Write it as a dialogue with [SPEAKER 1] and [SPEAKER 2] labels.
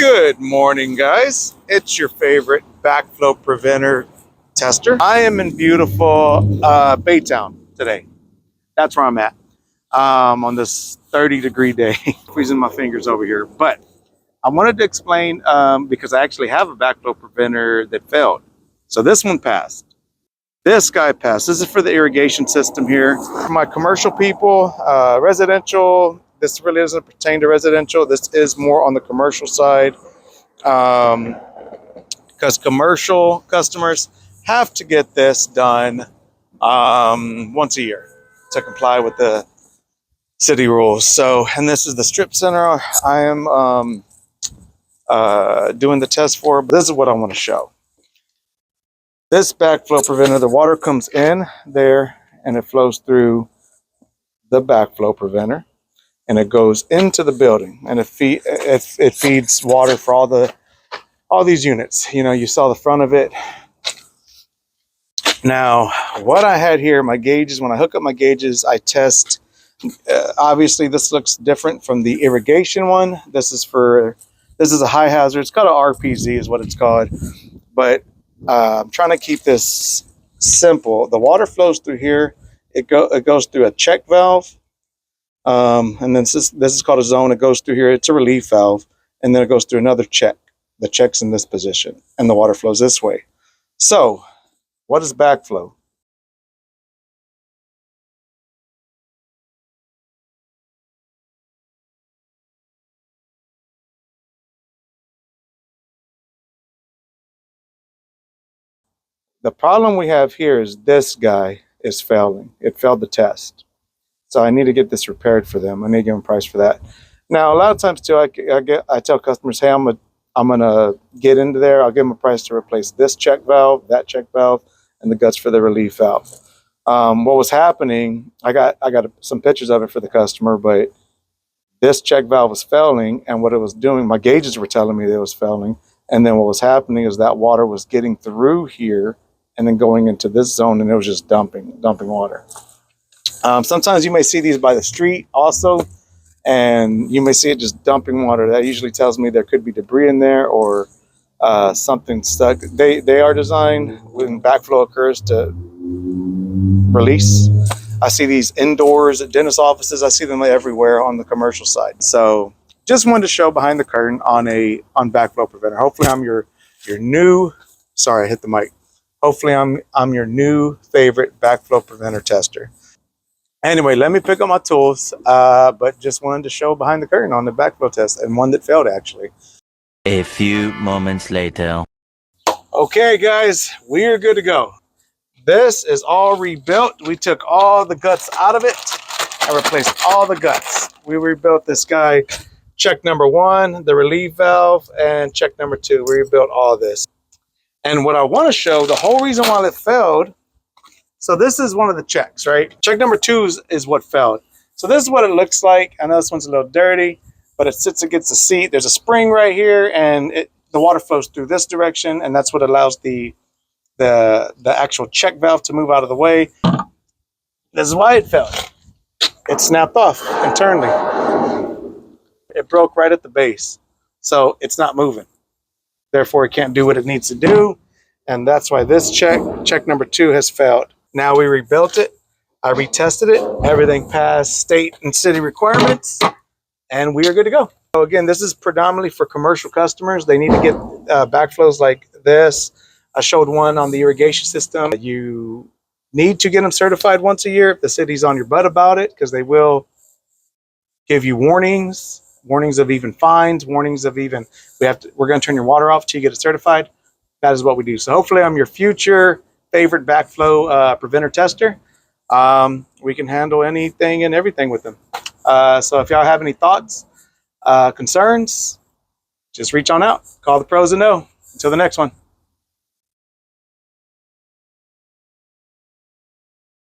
[SPEAKER 1] Good morning, guys. It's your favorite backflow preventer tester. I am in beautiful Baytown today. That's where I'm at on this 30-degree day. Freezing my fingers over here. But I wanted to explain because I actually have a backflow preventer that failed. So this one passed. This guy passed. This is for the irrigation system here. For my commercial people, residential, this really doesn't pertain to residential. This is more on the commercial side because commercial customers have to get this done once a year to comply with the city rules. So, and this is the strip center I am doing the test for. But this is what I want to show. This backflow preventer, the water comes in there and it flows through the backflow preventer. And it goes into the building, and it feeds water for all these units. You know, you saw the front of it. Now, what I had here, my gauges. When I hook up my gauges, I test. Obviously, this looks different from the irrigation one. This is a high hazard. It's called an RPZ, is what it's called. But I'm trying to keep this simple. The water flows through here. It goes through a check valve. And then this is called a zone. It goes through here. It's a relief valve, and then it goes through another check. The check's in this position, and the water flows this way. So, what is backflow? The problem we have here is this guy is failing. It failed the test. So I need to get this repaired for them. I need to give them a price for that. Now, a lot of times too, I tell customers, hey, I'm gonna get into there. I'll give them a price to replace this check valve, that check valve, and the guts for the relief valve. What was happening? I got some pictures of it for the customer, but this check valve was failing, and what it was doing, my gauges were telling me that it was failing, and then what was happening is that water was getting through here and then going into this zone, and it was just dumping water. Sometimes you may see these by the street also, and you may see it just dumping water. That usually tells me there could be debris in there or something stuck. They are designed when backflow occurs to release. I see these indoors at dentist offices. I see them everywhere on the commercial side. So just wanted to show behind the curtain on backflow preventer. Hopefully I'm your new, sorry, I hit the mic. Hopefully I'm your new favorite backflow preventer tester. Anyway, let me pick up my tools, but just wanted to show behind the curtain on the backflow test, and one that failed, actually.
[SPEAKER 2] A few moments later.
[SPEAKER 1] Okay, guys, we are good to go. This is all rebuilt. We took all the guts out of it and replaced all the guts. We rebuilt this guy, check number 1, the relief valve, and check number 2. We rebuilt all this. And what I want to show, the whole reason why it failed, so this is one of the checks, right? Check number 2 is what failed. So this is what it looks like. I know this one's a little dirty, but it sits against the seat. There's a spring right here, and the water flows through this direction, and that's what allows the actual check valve to move out of the way. This is why it failed. It snapped off internally. It broke right at the base, so it's not moving. Therefore, it can't do what it needs to do, and that's why this check number 2 has failed. Now we rebuilt it, I retested it, everything passed state and city requirements, and we are good to go. So again, this is predominantly for commercial customers. They need to get backflows like this. I showed one on the irrigation system. You need to get them certified once a year if the city's on your butt about it, because they will give you warnings of even fines, warnings of even, we're going to turn your water off till you get it certified. That is what we do. So hopefully I'm your future favorite backflow preventer tester. We can handle anything and everything with them. So if y'all have any thoughts, concerns, just reach on out. Call the pros and know. Until the next one.